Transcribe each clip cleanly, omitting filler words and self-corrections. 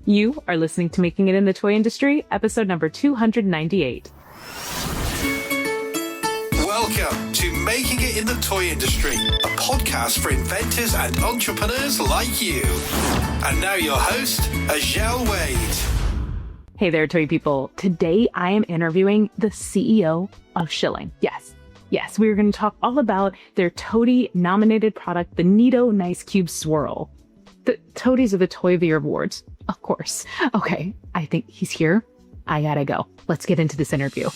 You are listening to Making It in the Toy Industry, episode number 298. Welcome to Making It in the Toy Industry, a podcast for inventors and entrepreneurs like you. And now your host, Azhelle Wade. Hey there, toy people. Today I am interviewing the CEO of Shilling. Yes, we're going to talk all about their TOTY nominated product, the NeeDoh Nice Cube Swirl. The TOTYs are the Toy of the Year awards, of course. Okay, I think he's here. I gotta go. Let's get into this interview.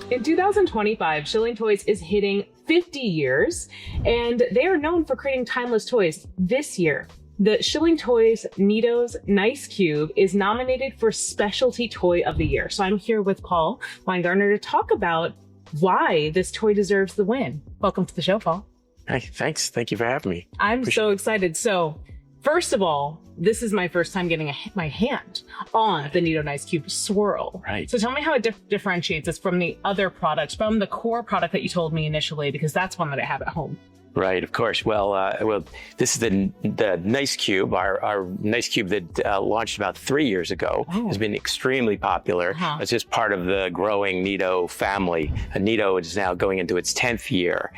In 2025, Shilling Toys is hitting 50 years, and they are known for creating timeless toys. This year, the Shilling Toys NeeDoh's Nice Cube is nominated for Specialty Toy of the Year. So I'm here with Paul Weingartner to talk about why this toy deserves the win. Welcome to the show, Paul. Hi, thanks. Thank you for having me. I'm so excited. So first of all, this is my first time getting my hand on the NeeDoh Nice Cube Swirl. Right. So tell me how it differentiates us from the other products, from the core product that you told me initially, because that's one that I have at home. Right, of course. Well, this is the Nice Cube, our Nice Cube that launched about 3 years ago. Has been extremely popular. It's just part of the growing NeeDoh family. NeeDoh is now going into its 10th year.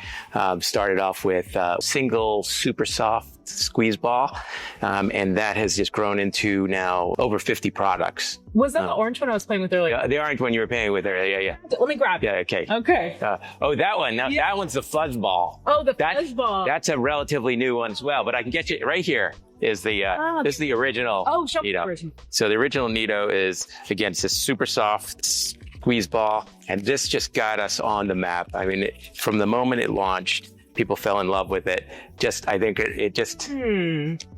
Started off with single super soft squeeze ball, and that has just grown into now over 50 products. Was that the orange one I was playing with earlier? The orange one you were playing with earlier, yeah. Let me grab it. Yeah, okay. Okay. That one. Now that one's the fuzz ball. Oh, the fuzz ball. That's a relatively new one as well, but I can get you right here. Is the this is the original. Oh, show me the NeeDoh. original. So the original NeeDoh is, again, it's a super soft squeeze ball, and this just got us on the map. I mean, from the moment it launched, people fell in love with it. I think it just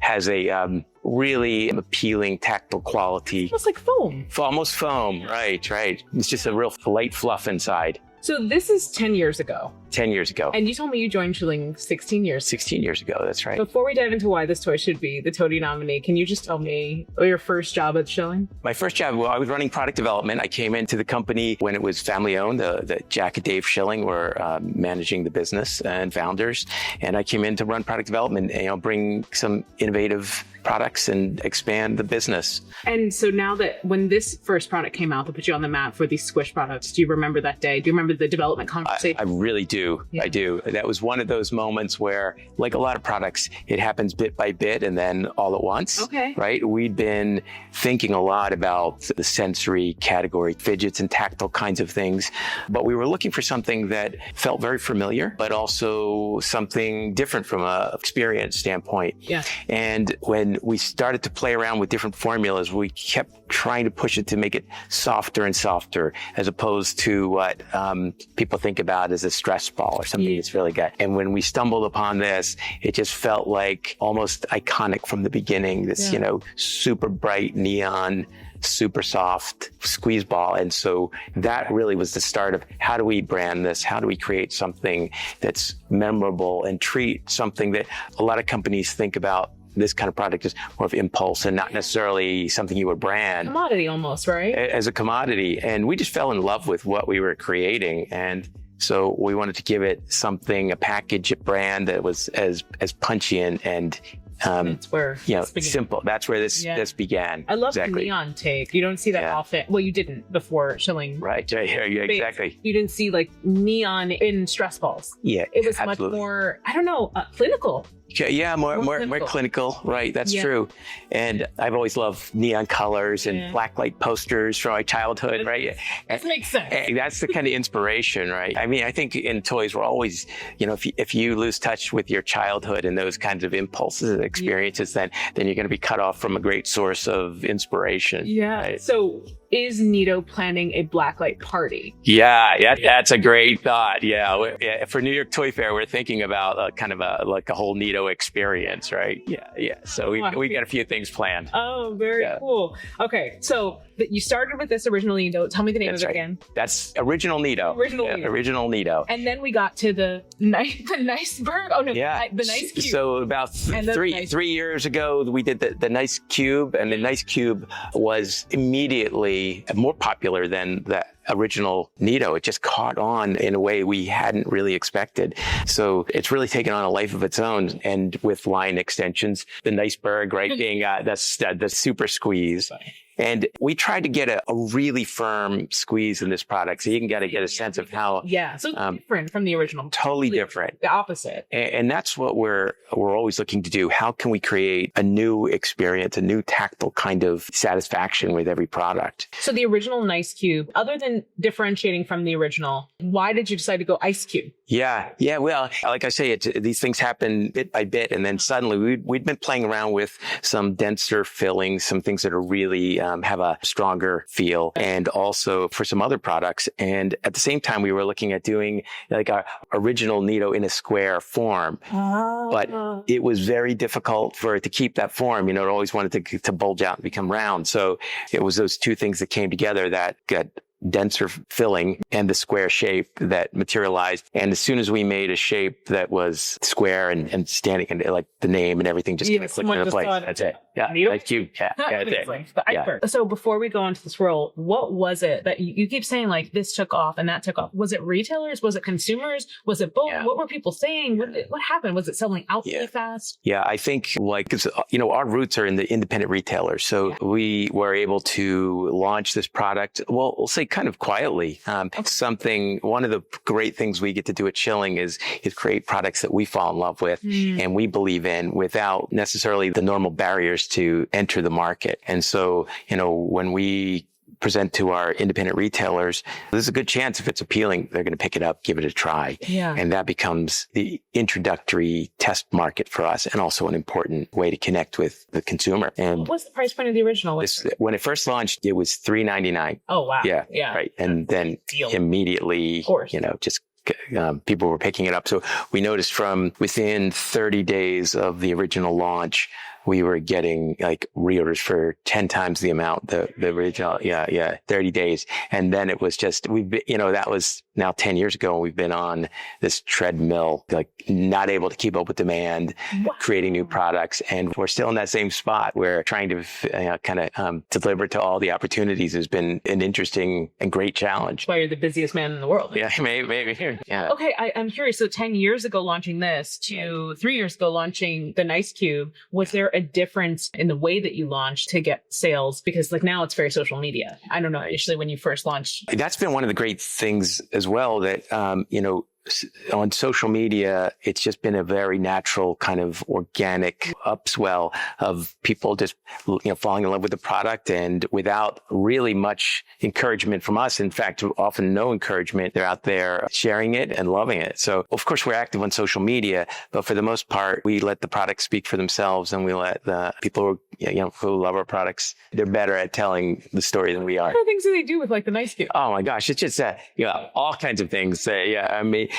has a really appealing tactile quality. Almost like foam. Almost foam, right. It's just a real light fluff inside. So this is 10 years ago. 10 years ago. And you told me you joined Shilling 16 years. 16 years ago, that's right. Before we dive into why this toy should be the TOTY nominee, can you just tell me your first job at Shilling? My first job, well, I was running product development. I came into the company when it was family owned. The Jack and Dave Shilling were managing the business and founders. And I came in to run product development and bring some innovative products and expand the business. And so now that when this first product came out to put you on the map for these squish products, do you remember that day? Do you remember the development conversation? I really do. Yeah. I do. That was one of those moments where, like a lot of products, it happens bit by bit and then all at once. Okay. Right? We'd been thinking a lot about the sensory category, fidgets and tactile kinds of things, but we were looking for something that felt very familiar, but also something different from a experience standpoint. Yeah. And when we started to play around with different formulas, we kept trying to push it to make it softer and softer, as opposed to what people think about as a stress ball or something that's really good. And when we stumbled upon this, it just felt like almost iconic from the beginning, this, super bright neon, super soft squeeze ball. And so that really was the start of how do we brand this? How do we create something that's memorable and treat something that a lot of companies think about this kind of product is more of impulse and not necessarily something you would brand. Commodity almost, right? As a commodity. And we just fell in love with what we were creating. And so we wanted to give it something, a package, a brand that was as punchy and that's where simple. That's where this began. I love the neon take. You don't see that often. Well, you didn't before Shilling. Right. Yeah, exactly. You didn't see like neon in stress balls. Yeah, it was much more, I don't know, clinical. Yeah, more clinical. Right, that's true. And I've always loved neon colors and blacklight posters from my childhood, right? That makes sense. And that's the kind of inspiration, right? I mean, I think in toys, we're always, if you lose touch with your childhood and those kinds of impulses and experiences, then you're going to be cut off from a great source of inspiration. Yeah. Right? So is NeeDoh planning a blacklight party? Yeah, that's a great thought. Yeah, for New York Toy Fair, we're thinking about kind of a whole NeeDoh experience, right? Yeah. So we got a few things planned. Oh, very cool. Okay, so you started with this original NeeDoh. Tell me the name of it again. That's original NeeDoh. Original NeeDoh. And then we got to the nice bird. Oh no, the Nice Cube. So about three years ago, we did the Nice Cube, and the Nice Cube was immediately more popular than the original NeeDoh. It just caught on in a way we hadn't really expected. So it's really taken on a life of its own. And with line extensions, the iceberg, right, being the super squeeze. And we tried to get a really firm squeeze in this product. So you can get a sense of how. Yeah. So different from the original. Totally different. The opposite. And that's what we're always looking to do. How can we create a new experience, a new tactile kind of satisfaction with every product? So the original Nice Cube, other than differentiating from the original, why did you decide to go Ice Cube? Yeah. Well, like I say, these things happen bit by bit. And then suddenly we'd been playing around with some denser fillings, some things that are really have a stronger feel, and also for some other products. And at the same time, we were looking at doing like our original NeeDoh in a square form, but it was very difficult for it to keep that form. It always wanted to bulge out and become round. So it was those two things that came together that got denser filling and the square shape that materialized. And as soon as we made a shape that was square and standing, and like the name and everything just kind of clicked into place. That's it. Yeah. Thank you. Yeah. That's it. So before we go on to the Swirl, what was it that you keep saying like this took off and that took off? Was it retailers? Was it consumers? Was it both? Yeah. What were people saying? What happened? Was it selling out really fast? Yeah, I think because our roots are in the independent retailers. So we were able to launch this product, well, we'll say kind of quietly. One of the great things we get to do at Schilling is create products that we fall in love with and we believe in without necessarily the normal barriers to enter the market. And so, when we present to our independent retailers, there's a good chance if it's appealing, they're going to pick it up, give it a try. Yeah. And that becomes the introductory test market for us and also an important way to connect with the consumer. And what's the price point of the original? When it first launched, it was $3.99. Oh, wow. Yeah. Right. And then immediately, just people were picking it up. So we noticed from within 30 days of the original launch, we were getting like reorders for 10 times the amount, the original, 30 days. And then it was just, that was now 10 years ago. And we've been on this treadmill, like not able to keep up with demand, creating new products. And we're still in that same spot where trying to deliver to all the opportunities has been an interesting and great challenge. That's why you're the busiest man in the world. Yeah, maybe. Yeah. Okay. I'm curious. So 10 years ago launching this to 3 years ago launching the Nice Cube, was there a difference in the way that you launched to get sales? Because like now it's very social media. I don't know, initially when you first launched. That's been one of the great things as well that, on social media, it's just been a very natural kind of organic upswell of people just, falling in love with the product and without really much encouragement from us. In fact, often no encouragement. They're out there sharing it and loving it. So of course we're active on social media, but for the most part, we let the products speak for themselves and we let the people who love our products, they're better at telling the story than we are. What kind of things do they do with like the Nice Cube? Oh my gosh. It's just, all kinds of things.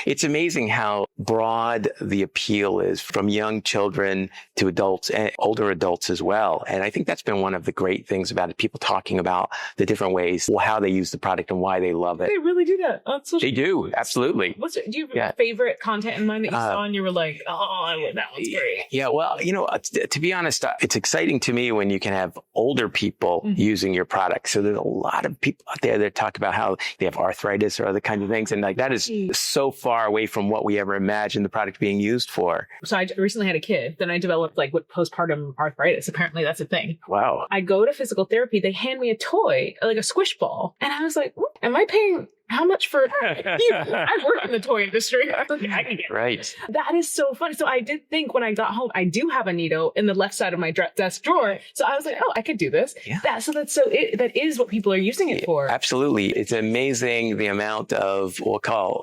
It's amazing how broad the appeal is from young children to adults and older adults as well. And I think that's been one of the great things about it. People talking about the different ways, how they use the product and why they love it. They really do that on social media. They do. Absolutely. Do you have favorite content in mind that you saw and you were like, that one's great? Yeah. Well, to be honest, it's exciting to me when you can have older people using your product. So there's a lot of people out there that talk about how they have arthritis or other kinds of things. And like that is so far away from what we ever imagined the product being used for. So I recently had a kid. Then I developed with postpartum arthritis. Apparently that's a thing. Wow. I go to physical therapy. They hand me a toy, like a squish ball. And I was like, am I paying how much for I work in the toy industry. I can get it. Right. That is so funny. So I did think when I got home, I do have a NeeDoh in the left side of my desk drawer. So I was like, I could do this. Yeah. That is what people are using it for. Absolutely. It's amazing the amount of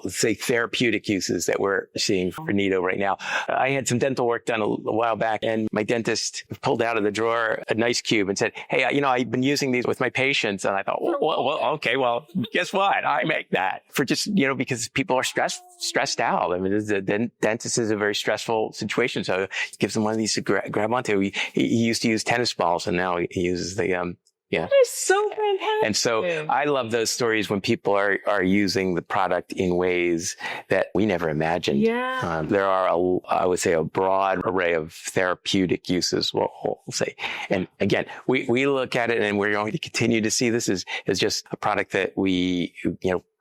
say therapeutic uses that we're seeing for NeeDoh right now. I had some dental work done a while back and my dentist pulled out of the drawer a Nice Cube and said, hey, I've been using these with my patients. And I thought, okay, guess what? I make that for just, because people are stressed out. I mean, the dentist is a very stressful situation. So it gives them one of these to grab onto. He used to use tennis balls and now he uses the Yeah. That is so fantastic. And so I love those stories when people are using the product in ways that we never imagined. Yeah. There are, I would say, a broad array of therapeutic uses, we'll say. And again, we look at it and we're going to continue to see this as just a product that we,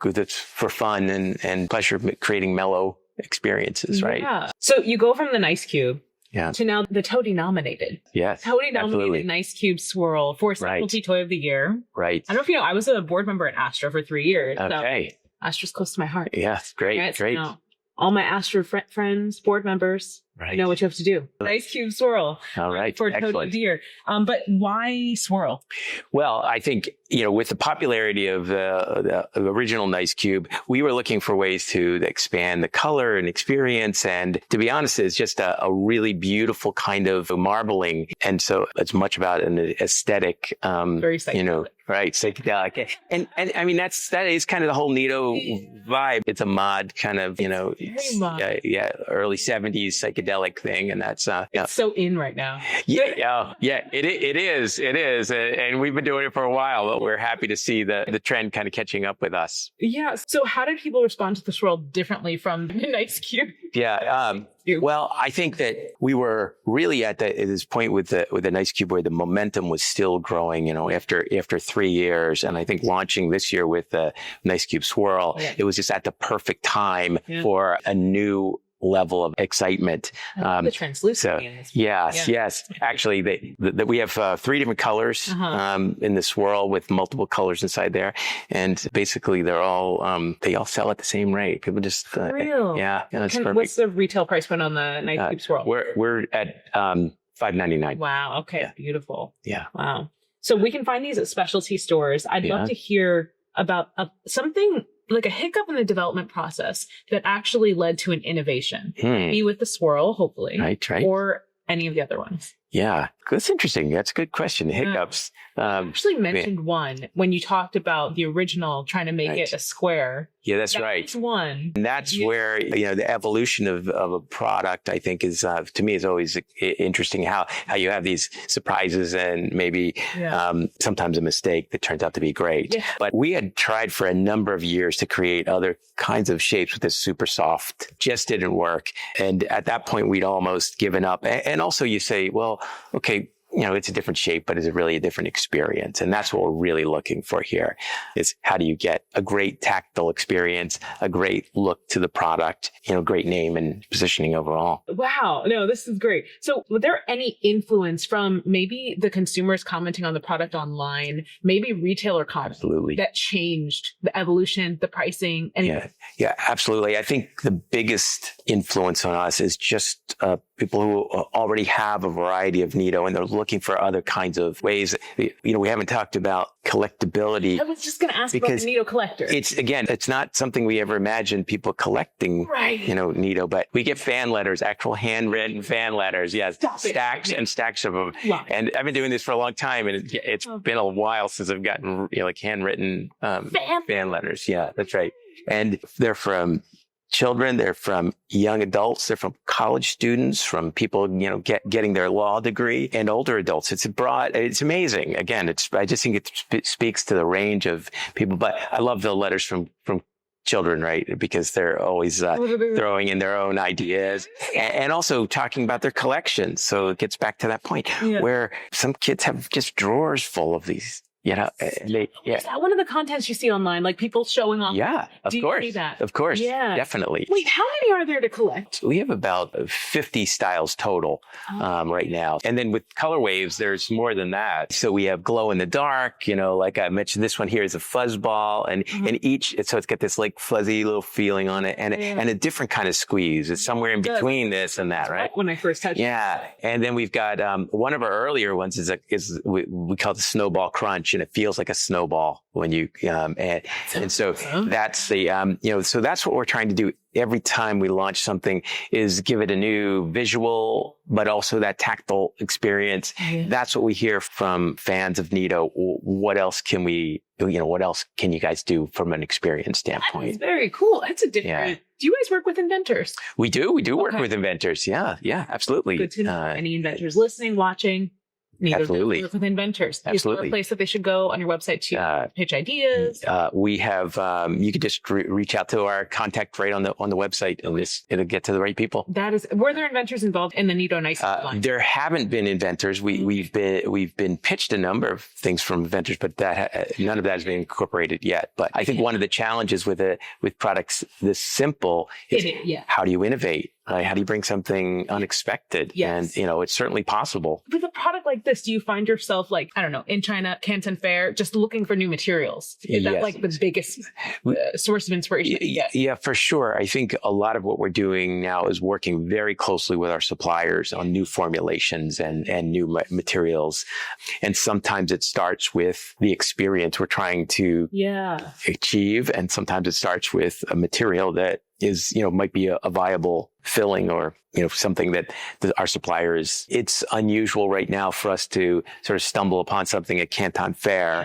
that's for fun and pleasure, creating mellow experiences, right? Yeah. So you go from the Nice Cube to now the TOTY nominated. Yes. TOTY nominated absolutely. Nice Cube Swirl for Specialty Toy of the Year. Right. I don't know if you know, I was a board member at Astra for 3 years. Okay. So Astra's close to my heart. Yes. Great. Right? Great. So all my Astra friends, board members, you know what you have to do. Nice Cube Swirl. All right. For TOTY of the Year. But why Swirl? Well, I think, with the popularity of the original Nice Cube, we were looking for ways to expand the color and experience. And to be honest, it's just a really beautiful kind of marbling. And so it's much about an aesthetic, very psychedelic. Right, psychedelic. And I mean, that is kind of the whole Neato vibe. It's a mod kind of, early 70s psychedelic thing. And that's, it's so in right now. Yeah, it is. And we've been doing it for a while, but we're happy to see the trend kind of catching up with us. Yeah. So how did people respond to the Swirl differently from the Nice Cube? Yeah. Well, I think that we were really at this point with the Nice Cube where the momentum was still growing, after 3 years. And I think launching this year with the Nice Cube Swirl, it was just at the perfect time for a new level of excitement. The translucency in this. Yes. Actually, we have 3 different colors in the Swirl with multiple colors inside there, and basically they all sell at the same rate. People just real. It's perfect. What's the retail price point on the Nice Cube Swirl? We're at $5.99. Wow. Okay. Beautiful. Yeah. Wow. So we can find these at specialty stores. I'd love to hear about something like a hiccup in the development process that actually led to an innovation. Maybe with the Swirl, hopefully. Right. Or any of the other ones. Yeah, that's interesting. That's a good question. Hiccups. I actually mentioned one when you talked about the original trying to make it a square. Yeah, that's right. That's one. And that's where, the evolution of a product, I think, is, to me, is always interesting how you have these surprises and maybe sometimes a mistake that turns out to be great. Yeah. But we had tried for a number of years to create other kinds of shapes with this super soft. Just didn't work. And at that point, we'd almost given up. And also you say, well, okay, it's a different shape, but is it really a different experience? And that's what we're really looking for here is how do you get a great tactile experience, a great look to the product, great name and positioning overall. Wow. No, this is great. So was there any influence from maybe the consumers commenting on the product online, maybe retailer comments that changed the evolution, the pricing? Yeah, absolutely. I think the biggest influence on us is just people who already have a variety of Neato and they're looking for other kinds of ways. We haven't talked about collectibility. I was just going to ask about the Neato collector. It's not something we ever imagined people collecting, Neato, but we get fan letters, actual handwritten fan letters. Yes. Stacks and stacks of them. Wow. And I've been doing this for a long time and it's been a while since I've gotten handwritten fan letters. Yeah, that's right. And they're from children, they're from young adults, they're from college students, from people, getting their law degree and older adults. It's amazing. Again, I just think it speaks to the range of people, but I love the letters from children, right? Because they're always throwing in their own ideas and also talking about their collections. So it gets back to that point where some kids have just drawers full of these. Is that one of the contents you see online, like people showing off? Yeah, of course. You see that? Of course. Yeah. Definitely. Wait, how many are there to collect? We have about 50 styles total right now. And then with color waves, there's more than that. So we have glow in the dark, like I mentioned, this one here is a fuzz ball and each, so it's got this like fuzzy little feeling on it and a different kind of squeeze. It's somewhere in between this and that, right? When I first touched it. Yeah. And then we've got one of our earlier ones we call it the snowball crunch. And it feels like a snowball when you, and so that's the, so that's what we're trying to do every time we launch something is give it a new visual, but also that tactile experience. That's what we hear from fans of Neato. What else can what else can you guys do from an experience standpoint? That's very cool. That's a different, do you guys work with inventors? We do work with inventors. Yeah, absolutely. Good to know. Any inventors listening, watching? NeeDoh Absolutely. work with inventors. Is there Absolutely. a place that they should go on your website to pitch ideas? We have, you could just reach out to our contact right on the website, and it'll get to the right people. Were there inventors involved in the NeeDoh Nice line? There haven't been inventors. We've been pitched a number of things from inventors, but none of that has been incorporated yet. But I think one of the challenges with products this simple is how do you innovate? How do you bring something unexpected? Yes. And, it's certainly possible. With a product like this, do you find yourself in China, Canton Fair, just looking for new materials? Is that the biggest source of inspiration? Yeah, for sure. I think a lot of what we're doing now is working very closely with our suppliers on new formulations and new materials. And sometimes it starts with the experience we're trying to achieve. And sometimes it starts with a material that is, might be a viable filling or, something that our suppliers, it's unusual right now for us to sort of stumble upon something at Canton Fair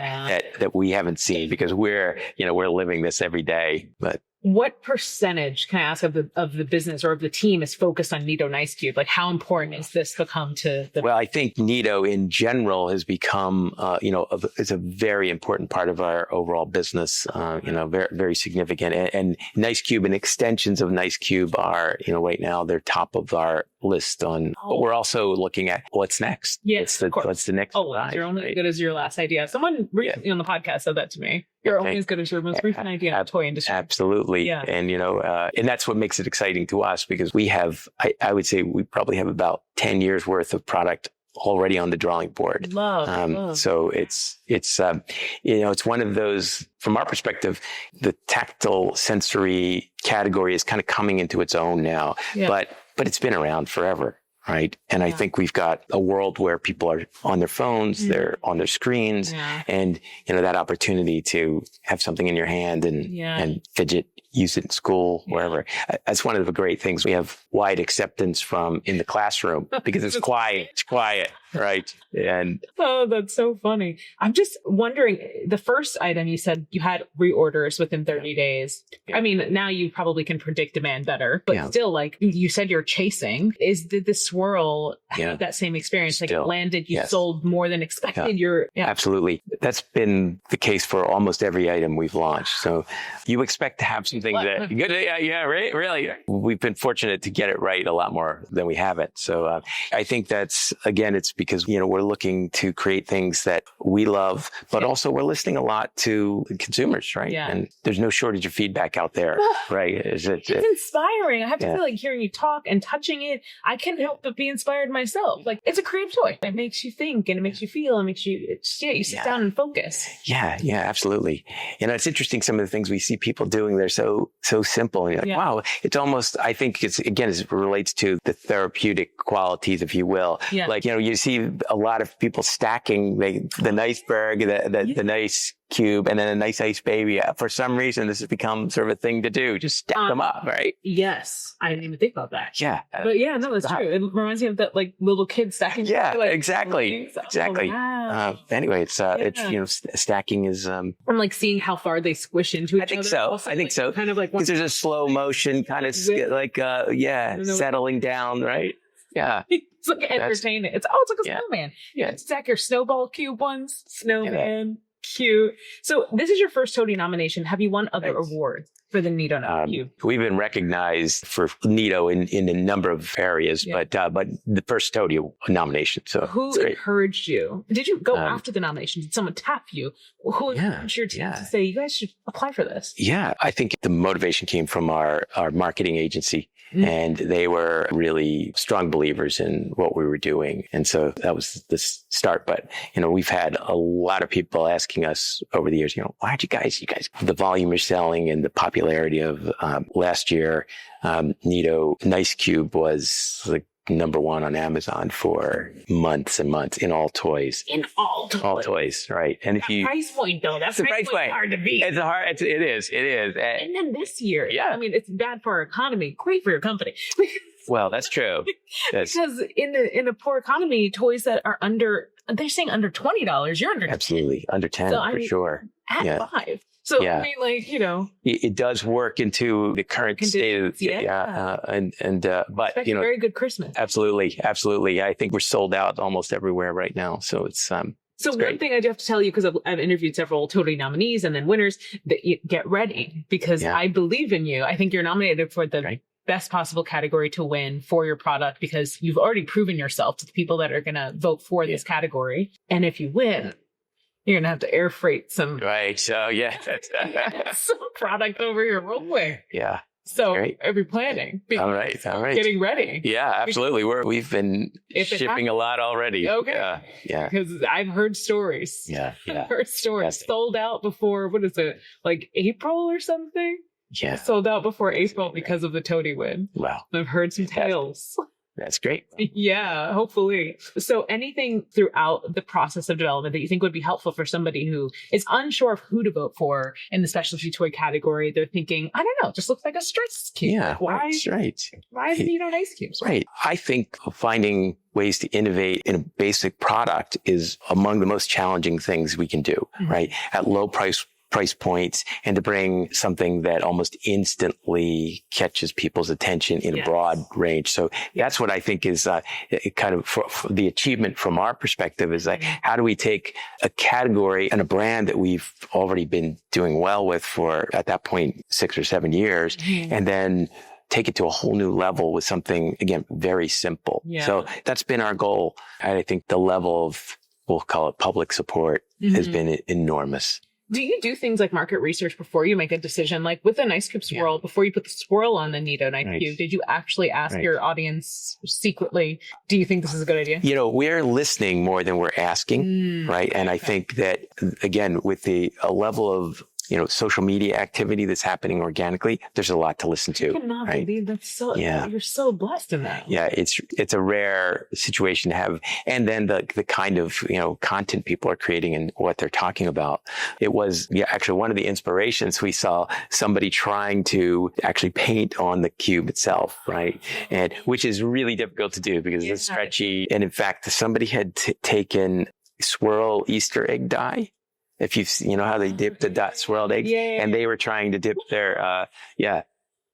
that we haven't seen because we're living this every day. But what percentage, can I ask, of the business or of the team is focused on NeeDoh Nice Cube? Like, how important is this become to the... Well, I think NeeDoh in general has become, it's a very important part of our overall business, very, very significant. And Nice Cube and extensions of Nice Cube are, right now, they're top of our list on, but we're also looking at what's next. Yes, what's the next? You're only as good as your last idea. Someone recently on the podcast said that to me. You're only as good as your most recent idea in the toy industry. Absolutely. Yeah. And, and that's what makes it exciting to us because we have, I would say we probably have about 10 years worth of product already on the drawing board. Love. So it's one of those, from our perspective, the tactile sensory category is kind of coming into its own now, but it's been around forever. Right. And I think we've got a world where people are on their phones, they're on their screens, and, that opportunity to have something in your hand and fidget, use it in school, wherever. That's one of the great things. We have wide acceptance in the classroom because it's quiet. It's quiet. Right. And that's so funny. I'm just wondering, the first item you said you had reorders within 30 days. Yeah. I mean, now you probably can predict demand better, but still, like you said, you're chasing. Did the Swirl have that same experience? Still, like landed, you sold more than expected? Absolutely. That's been the case for almost every item we've launched. So you expect to have something that, really. We've been fortunate to get it right a lot more than we haven't. So I think that's, again, it's because, we're looking to create things that we love, but also we're listening a lot to consumers, right? Yeah. And there's no shortage of feedback out there, right? It's inspiring. I have to feel like hearing you talk and touching it, I can't help but be inspired myself. Like, it's a creative toy. It makes you think and it makes you feel and makes you, you sit down and focus. Yeah, absolutely. It's interesting. Some of the things we see people doing, they're so simple. And you're like, wow, it's almost, I think it relates to the therapeutic qualities, if you will. Yeah. Like, you see a lot of people stacking the iceberg, the nice cube, and then a nice ice baby. For some reason, this has become sort of a thing to do. Just stack them up, right? Yes. I didn't even think about that. Yeah. But that's true. It reminds me of that little kid stacking. Yeah, exactly. Exactly. Oh, wow. Anyway, it's stacking is... I'm like seeing how far they squish into each other. I think so. Kind of like... Because there's a slow motion kind of settling down, right? Yeah. It's like entertaining. It's like a snowman. Yeah. Stack your snowball cube ones. Snowman. Cute. So this is your first TOTY nomination. Have you won other awards for the NeeDoh Cube? We've been recognized for NeeDoh in a number of areas, but the first TOTY nomination. So who encouraged you? Did you go after the nomination? Did someone tap you? Who encouraged your team to say, you guys should apply for this? Yeah, I think the motivation came from our marketing agency. And they were really strong believers in what we were doing. And so that was the start. But, we've had a lot of people asking us over the years, why aren't you guys, the volume you're selling and the popularity of last year, NeeDoh Nice Cube was like number one on Amazon for months and months in all toys. All toys, right? And if you price point though, that's the price point hard to beat. It is. And then this year, I mean, it's bad for our economy, great for your company. Well, that's true. Because in a poor economy, toys that are they're saying under $20, you're under absolutely 10. Under 10 for sure. At 5. So, Yeah. I mean, like, it does work into the current state of, but, expect a very good Christmas. Absolutely. I think we're sold out almost everywhere right now. So it's, So one thing I do have to tell you, because I've interviewed several TOTY nominees and then winners, that you get ready, because I believe in you. I think you're nominated for the best possible category to win for your product, because you've already proven yourself to the people that are going to vote for this category. And if you win, you're going to have to air freight some some product over here real quick. Yeah. So are we planning? All right. Getting ready. Yeah, absolutely. We've been shipping a lot already. Okay. Yeah. Because I've heard stories. Yeah. I've heard stories. Sold out before, what is it, like April or something? Yeah. Sold out before April because of the TOTY win. Wow. I've heard some tales. That's great. Yeah, hopefully. So anything throughout the process of development that you think would be helpful for somebody who is unsure of who to vote for in the specialty toy category? They're thinking, I don't know, it just looks like a stress cube. Yeah, Why is it NeeDoh ice cubes? Right. I think finding ways to innovate in a basic product is among the most challenging things we can do, right? At low price points, and to bring something that almost instantly catches people's attention in a broad range. So that's what I think is kind of for the achievement from our perspective, is like, how do we take a category and a brand that we've already been doing well with for, at that point, 6 or 7 years, and then take it to a whole new level with something, again, very simple. So that's been our goal. And I think the level of, we'll call it public support, has been enormous. Do you do things like market research before you make a decision? Like with the Nice Cube Swirl, before you put the swirl on the NeeDoh Nice Cube, did you actually ask your audience secretly, do you think this is a good idea? We're listening more than we're asking, right? And I think that, again, with a level of social media activity that's happening organically, there's a lot to listen to. I cannot believe that's so, you're so blessed in that. Yeah, it's a rare situation to have. And then the kind of, content people are creating and what they're talking about. It was, actually one of the inspirations, we saw somebody trying to actually paint on the cube itself, right? And which is really difficult to do because it's stretchy. And in fact, somebody had taken Swirl Easter egg dye. If you know how they dip the swirled eggs, and they were trying to dip their,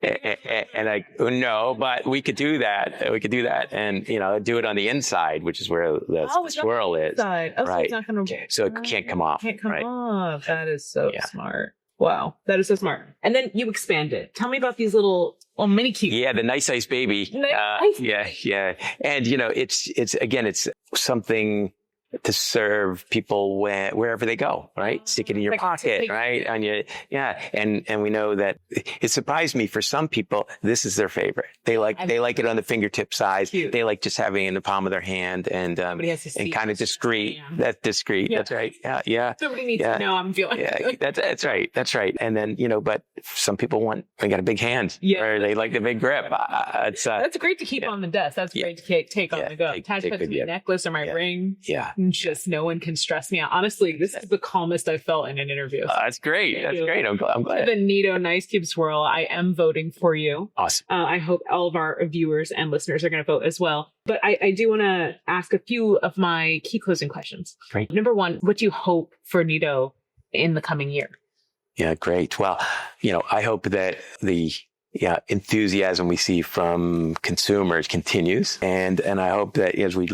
and no, but we could do that. We could do that, and do it on the inside, which is where the swirl is. Right. So it's not gonna, so it can't come off. Can't come off. That is so smart. Wow, that is so smart. And then you expand it. Tell me about these little mini cubes. Yeah, the Nice Ice Baby. Yeah. And it's something to serve people wherever they go, right? Stick it in your pocket, right? And we know that it surprised me, for some people, this is their favorite. They like it on the fingertip size. Cute. They like just having it in the palm of their hand and kind of discreet. That's discreet. Yeah. That's right. Yeah. Somebody needs to know I'm feeling. Yeah. That's right. And then, but some people they got a big hand. Yeah. Or they like the big grip. That's great to keep on the desk. That's great to take on the go. Attach it to my necklace or my ring. Yeah. Just no one can stress me out. Honestly, this is the calmest I've felt in an interview. That's great. That's great. I'm glad. The NeeDoh Nice Cube Swirl, I am voting for you. Awesome. I hope all of our viewers and listeners are going to vote as well. But I do want to ask a few of my key closing questions. Great. Number one, what do you hope for NeeDoh in the coming year? Yeah, great. Well, I hope that the enthusiasm we see from consumers continues. And I hope that as we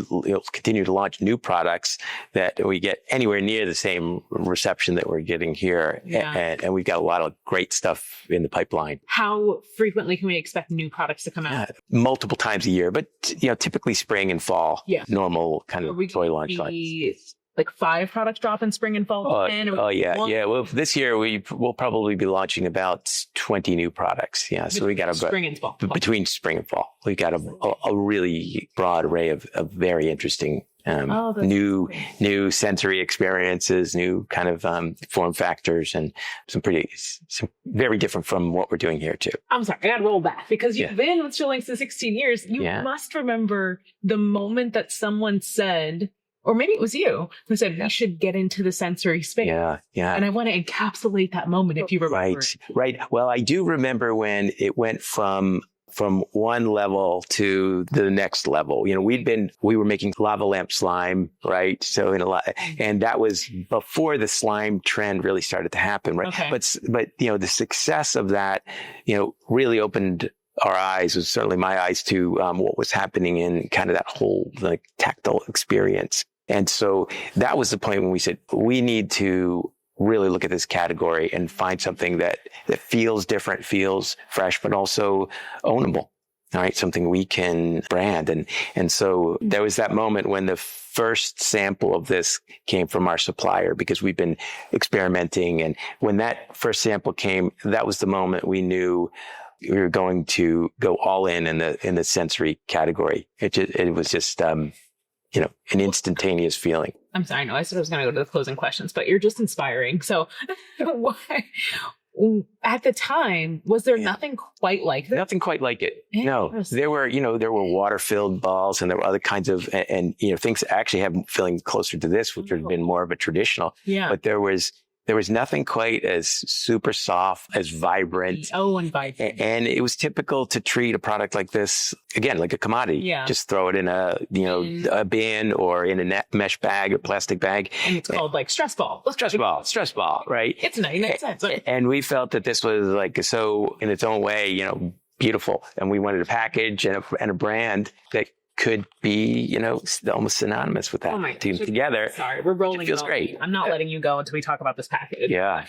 continue to launch new products, that we get anywhere near the same reception that we're getting here. Yeah. And we've got a lot of great stuff in the pipeline. How frequently can we expect new products to come out? Multiple times a year, but typically spring and fall, normal kind of toy launch times. Like 5 products drop in spring and fall? Well, this year we'll probably be launching about 20 new products. Yeah, so we got spring and fall. Between spring and fall, we got a really broad array of very interesting new sensory experiences, new kind of form factors, and some very different from what we're doing here too. I'm sorry, I got to roll back because you've been with Shillings for 16 years. You must remember the moment that someone said, or maybe it was you who said, we should get into the sensory space. Yeah. And I want to encapsulate that moment if you remember. Right. Well, I do remember when it went from from one level to the next level. You know, we were making lava lamp slime, right? So and that was before the slime trend really started to happen, right? Okay. But, you know, the success of that, you know, really opened our eyes, was certainly my eyes, to what was happening in kind of that whole like tactile experience. And so that was the point when we said, we need to really look at this category and find something that feels different, feels fresh, but also ownable. All right. Something we can brand. And so there was that moment when the first sample of this came from our supplier, because we've been experimenting. And when that first sample came, that was the moment we knew we were going to go all in the sensory category. It was just, you know, an instantaneous feeling. I'm sorry. No, I said I was going to go to the closing questions, but you're just inspiring. So why, at the time, was there nothing quite like this? Nothing quite like it. No, there were water-filled balls, and there were other kinds of, and you know, things actually have feeling closer to this, which would have been more of a traditional. Yeah. But there was nothing quite as super soft, as vibrant. Oh, and vibrant. And it was typical to treat a product like this, again, like a commodity. Yeah. Just throw it in a bin or in a mesh bag or plastic bag. And it's called like stress ball, right? It's 99 cents. And we felt that this was like so in its own way, you know, beautiful. And we wanted a package and a brand that could be, you know, almost synonymous with that. Oh my together. Sorry, we're rolling. It feels great. I'm not letting you go until we talk about this package. Yeah.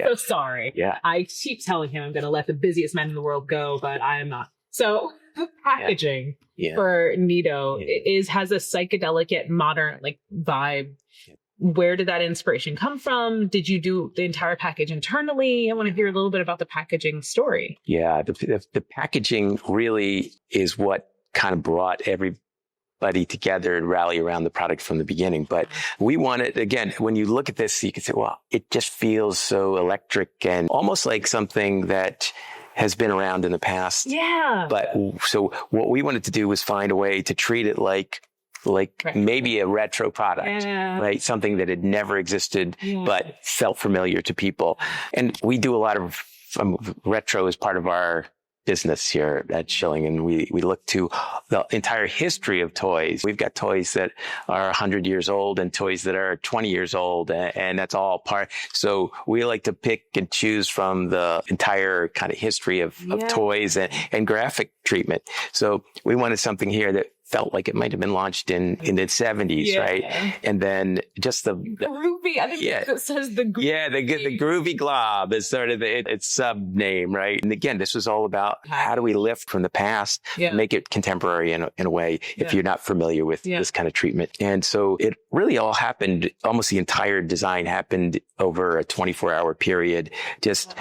So sorry. Yeah. I keep telling him I'm going to let the busiest man in the world go, but I am not. So the packaging for NeeDoh has a psychedelic yet modern like vibe. Where did that inspiration come from? Did you do the entire package internally? I want to hear a little bit about the packaging story. Yeah, the packaging really is what kind of brought everybody together and rally around the product from the beginning. But we wanted, again, when you look at this, you can say, well, it just feels so electric and almost like something that has been around in the past. Yeah. But so what we wanted to do was find a way to treat it like maybe a retro product, right? Something that had never existed, but felt familiar to people. And we do a lot of retro as part of our business here at Schilling, and we look to the entire history of toys. We've got toys that are 100 years old and toys that are 20 years old, and that's all part. So we like to pick and choose from the entire kind of history of toys and graphic treatment. So we wanted something here that felt like it might have been launched in the 70s, right? And then just the groovy. I think it says the groovy. Yeah, the groovy glob is sort of its sub name, right? And again, this was all about how do we lift from the past, make it contemporary in a way if you're not familiar with this kind of treatment. And so it really all happened, almost the entire design happened over a 24-hour period. Just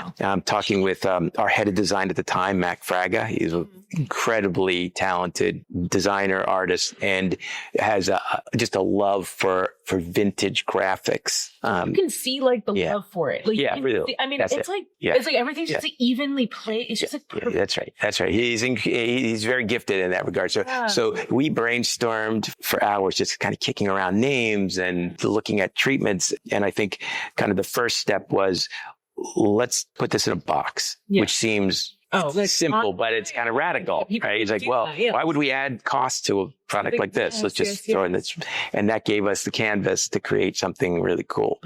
talking with our head of design at the time, Mac Fraga. He's an incredibly talented designer, artist, and has just a love for vintage graphics. You can see like the love for it. Like, really. I mean, it's like everything's just like evenly played. It's just like perfect. That's right. He's very gifted in that regard. So we brainstormed for hours, just kind of kicking around names and looking at treatments. And I think kind of the first step was, let's put this in a box, which seems simple, but it's kind of radical, right? It's like, why would we add cost to a product like this? Let's just throw in this. And that gave us the canvas to create something really cool.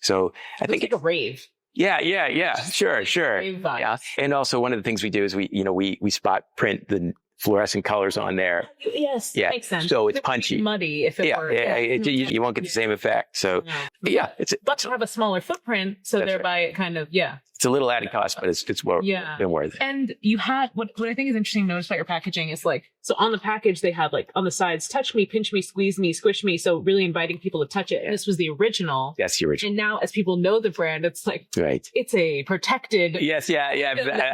So I think it's like a rave. Yeah. Sure. Yeah. And also one of the things we do is we spot print the fluorescent colors on there. Yes. Yeah. Makes sense. So it's punchy. Muddy if it were. You won't get the same effect. So but to have a smaller footprint, so thereby it kind of it's a little added cost, but it's been worth it. And you had what I think is interesting to notice about your packaging is like, so on the package they have like on the sides, touch me, pinch me, squeeze me, squish me. So really inviting people to touch it. And this was the original. Yes, the original. And now as people know the brand, it's like, it's a protected. Yes. Yeah.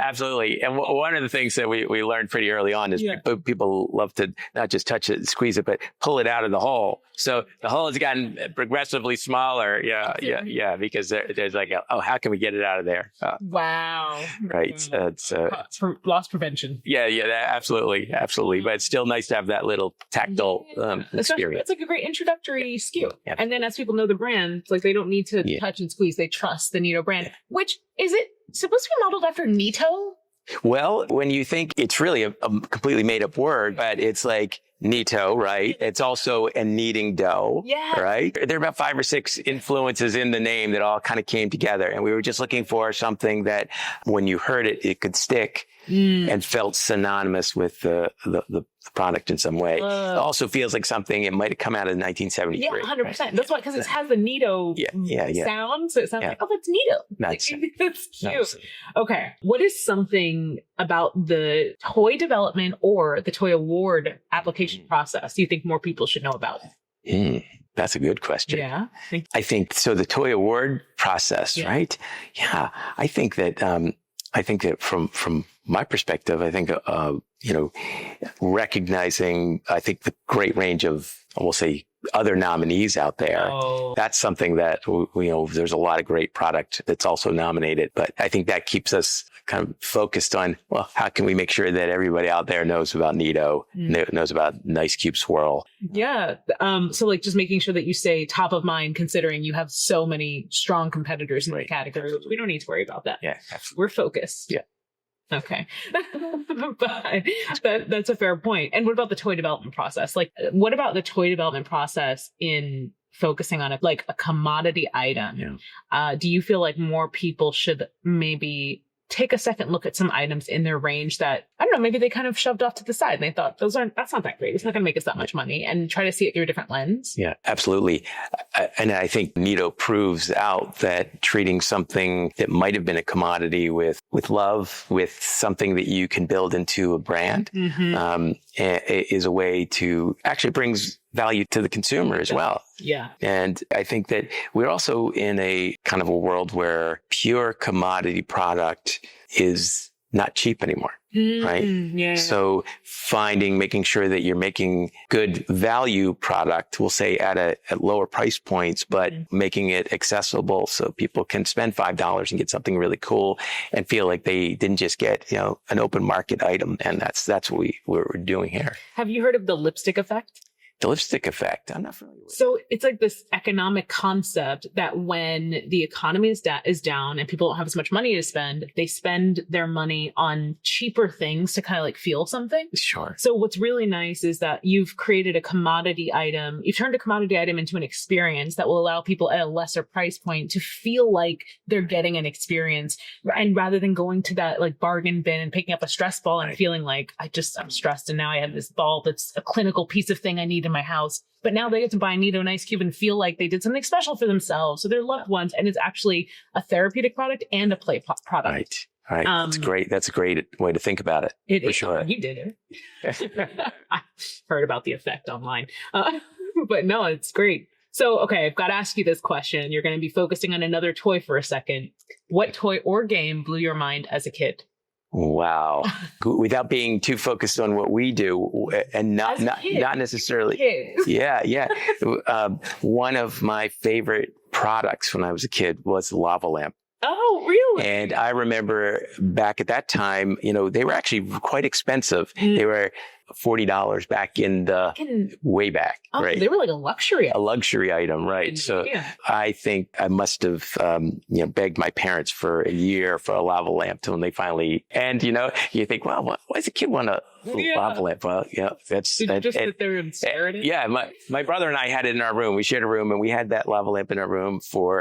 Absolutely. And one of the things that we learned pretty early on is people love to not just touch it and squeeze it, but pull it out of the hole. So the hole has gotten progressively smaller. Yeah. Because there's like, how can we get it out of there? Wow. Right. For loss prevention. Yeah, absolutely. But it's still nice to have that little tactile experience. It's like a great introductory SKU. Yeah. And then as people know the brand, it's like they don't need to touch and squeeze. They trust the NeeDoh brand, which is it supposed to be modeled after Neato? Well, when you think it's really a completely made up word, but it's like Neato, right? It's also a kneading dough, right? There are about 5 or 6 influences in the name that all kind of came together. And we were just looking for something that when you heard it, it could stick and felt synonymous with the product in some way. It also feels like something, it might have come out of 1973. Yeah, 100%. Right? That's why, because it has the Neato sound. So it sounds like, oh, that's Neato. That's cute. Nice. Okay. What is something about the toy development or the toy award application process you think more people should know about? That's a good question. Yeah. I think so. The toy award process, right? Yeah. I think that from my perspective, I think, recognizing, I think the great range of, we'll say, other nominees out there. That's something that, there's a lot of great product that's also nominated, but I think that keeps us kind of focused on, well, how can we make sure that everybody out there knows about NeeDoh, knows about Nice Cube Swirl? Yeah. So like just making sure that you stay top of mind, considering you have so many strong competitors in the category. We don't need to worry about that. Yeah, absolutely. We're focused. Yeah. Okay. But that's a fair point. And what about the toy development process? Like, what about the toy development process in focusing on like a commodity item? Yeah. Do you feel like more people should maybe take a second look at some items in their range that, I don't know, maybe they kind of shoved off to the side and they thought that's not that great. It's not going to make us that much money, and try to see it through a different lens? Yeah, absolutely. And I think Neato proves out that treating something that might have been a commodity with love, with something that you can build into a brand, is a way to actually brings value to the consumer as well. Yeah. And I think that we're also in a kind of a world where pure commodity product is not cheap anymore. Right. Yeah. So making sure that you're making good value product, we'll say at lower price points, but making it accessible so people can spend $5 and get something really cool and feel like they didn't just get, an open market item. And that's what we're doing here. Have you heard of the lipstick effect? The lipstick effect. I'm not familiar with it. So it's like this economic concept that when the economy is down and people don't have as much money to spend, they spend their money on cheaper things to kind of like feel something. Sure. So what's really nice is that you've created a commodity item. You've turned a commodity item into an experience that will allow people at a lesser price point to feel like they're getting an experience. And rather than going to that like bargain bin and picking up a stress ball and feeling like I'm stressed and now I have this ball that's a clinical piece of thing I need in my house. But now they get to buy a Neato Nice Cube and feel like they did something special for themselves, so their loved ones, and it's actually a therapeutic product and a play product. Right. That's great. That's a great way to think about it. For sure. You did it. I heard about the effect online. But no, it's great. So, okay, I've got to ask you this question. You're going to be focusing on another toy for a second. What toy or game blew your mind as a kid? Wow. Without being too focused on what we do and not necessarily. Kids. Yeah. One of my favorite products when I was a kid was the lava lamp. Oh, really? And I remember back at that time, they were actually quite expensive. They were $40 back in the way back. Oh, right. They were like a luxury item. A luxury item, right? So I think I must have, begged my parents for a year for a lava lamp till when they finally, and you think, well, why does a kid want a lava lamp? Well, that's. Did you just sit there and stare at it? Yeah, my brother and I had it in our room. We shared a room, and we had that lava lamp in our room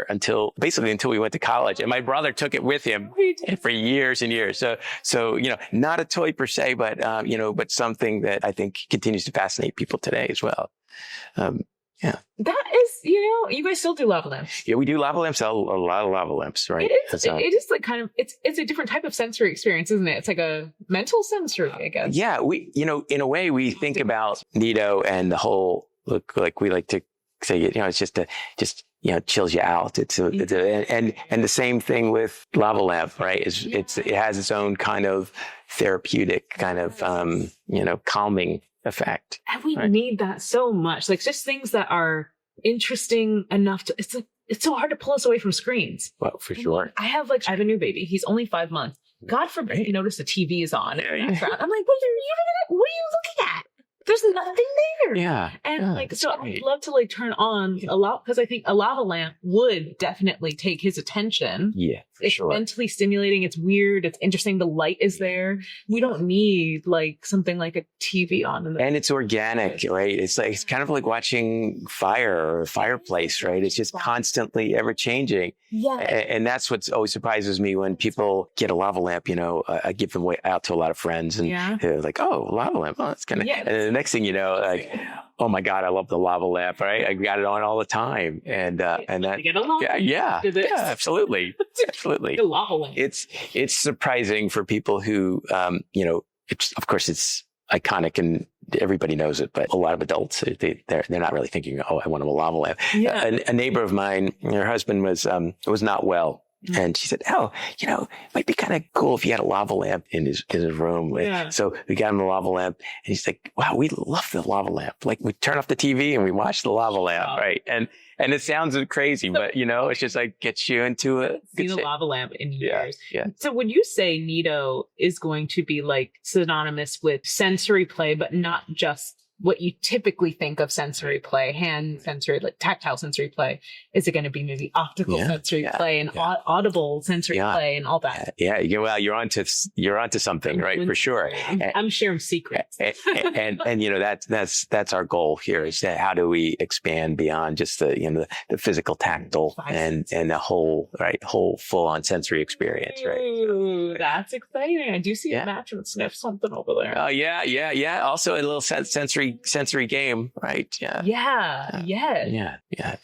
until we went to college. And my brother took it with him for years and years. So not a toy per se, but but something that I think continues to fascinate people today as well. Yeah. That is, you guys still do lava lamps. Yeah, we do lava lamps, a lot of lava lamps, right? It is like kind of, it's a different type of sensory experience, isn't it? It's like a mental sensory, I guess. Yeah, we, in a way we think about Neato and the whole look, like we like to say, it's just chills you out. And the same thing with lava lamp, right? It has its own kind of therapeutic kind of, calming effect. And we need that so much. Like just things that are interesting enough to, it's so hard to pull us away from screens. Well, for sure. I have a new baby. He's only 5 months. God forbid you notice the TV is on in the background. I'm like, what are you looking at? there's nothing there. Yeah. And I'd love to turn on a lot, because I think a lava lamp would definitely take his attention. Yeah, for it's sure. mentally stimulating. It's weird. It's interesting. The light is there. We don't need something like a TV on. And it's organic, right? It's kind of like watching fire or a fireplace, right? It's just constantly ever changing. Yeah. And that's what always surprises me when people get a lava lamp. I give them out to a lot of friends, and they're like, "Oh, lava lamp! Oh, that's kind of." And then the next thing you know, "Oh my God, I love the lava lamp! Right? I got it on all the time." And that, get a lava yeah, absolutely, absolutely. The lava lamp. It's surprising for people who, of course, it's iconic and everybody knows it, but a lot of adults, they're not really thinking, "Oh, I want a lava lamp." Yeah. A neighbor of mine, her husband was not well. And she said, "Oh, it might be kind of cool if he had a lava lamp in his room." Yeah. So we got him a lava lamp, and he's like, "Wow, we love the lava lamp. We turn off the TV and we watch the lava lamp, right?" And it sounds crazy, but it's just gets you into it. Seen a lava lamp in years. Yeah. So when you say NeeDoh is going to be synonymous with sensory play, but not just what you typically think of sensory play, hand sensory, tactile sensory play, is it going to be maybe optical sensory play and audible sensory play and all that? Yeah. Well, you're onto something, right? For sure. I'm sharing secrets. and that's our goal here, is that how do we expand beyond just the physical tactile and the whole full on sensory experience, right? Ooh, that's exciting. I do see a match and sniff something over there. Oh yeah. Also a little sensory game, right? Yeah,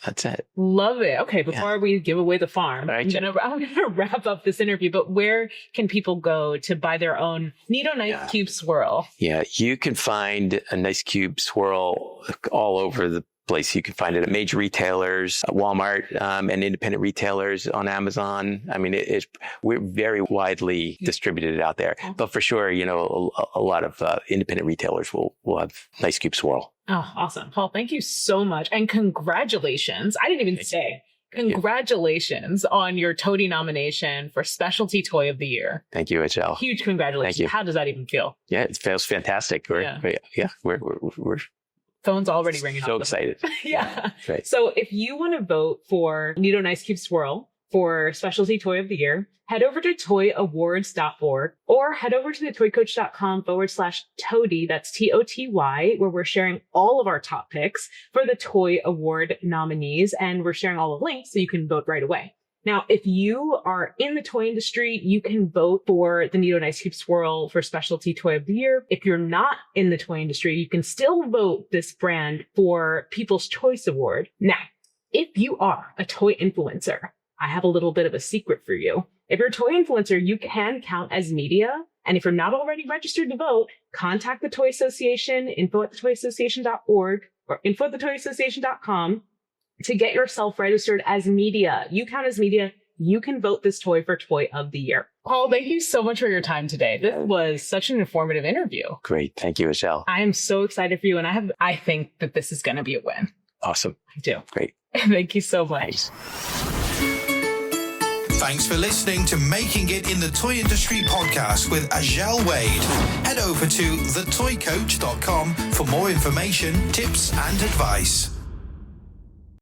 that's it. Love it. Okay, before we give away the farm, right. I'm gonna wrap up this interview, but where can people go to buy their own NeeDoh Nice Cube Swirl? Yeah, you can find a Nice Cube Swirl all over the place. You can find it at major retailers, Walmart, and independent retailers on Amazon. I mean, we're very widely distributed out there. But for sure, a lot of independent retailers will have Nice Cube Swirl. Oh, awesome. Paul, thank you so much. And congratulations. I didn't even say. Congratulations on your TOTY nomination for Specialty Toy of the Year. Thank you, Azhelle. Huge congratulations. Thank you. How does that even feel? Yeah, it feels fantastic. We're phone's already ringing. So excited. Yeah. Right. So if you want to vote for NeeDoh Nice Cube Swirl for Specialty Toy of the Year, head over to toyawards.org or head over to thetoycoach.com/TOTY, that's TOTY, where we're sharing all of our top picks for the Toy Award nominees, and we're sharing all the links so you can vote right away. Now, if you are in the toy industry, you can vote for the NeeDoh Nice Cube Swirl for Specialty Toy of the Year. If you're not in the toy industry, you can still vote this brand for People's Choice Award. Now, if you are a toy influencer, I have a little bit of a secret for you. If you're a toy influencer, you can count as media. And if you're not already registered to vote, contact the Toy Association, info@thetoyassociation.org or info@thetoyassociation.com. to get yourself registered as media. You count as media. You can vote this toy for Toy of the Year. Paul, thank you so much for your time today. This was such an informative interview. Great. Thank you, Azhelle. I am so excited for you. And I think that this is going to be a win. Awesome. I do. Great. Thank you so much. Thanks for listening to Making It in the Toy Industry podcast with Azhelle Wade. Head over to thetoycoach.com for more information, tips, and advice.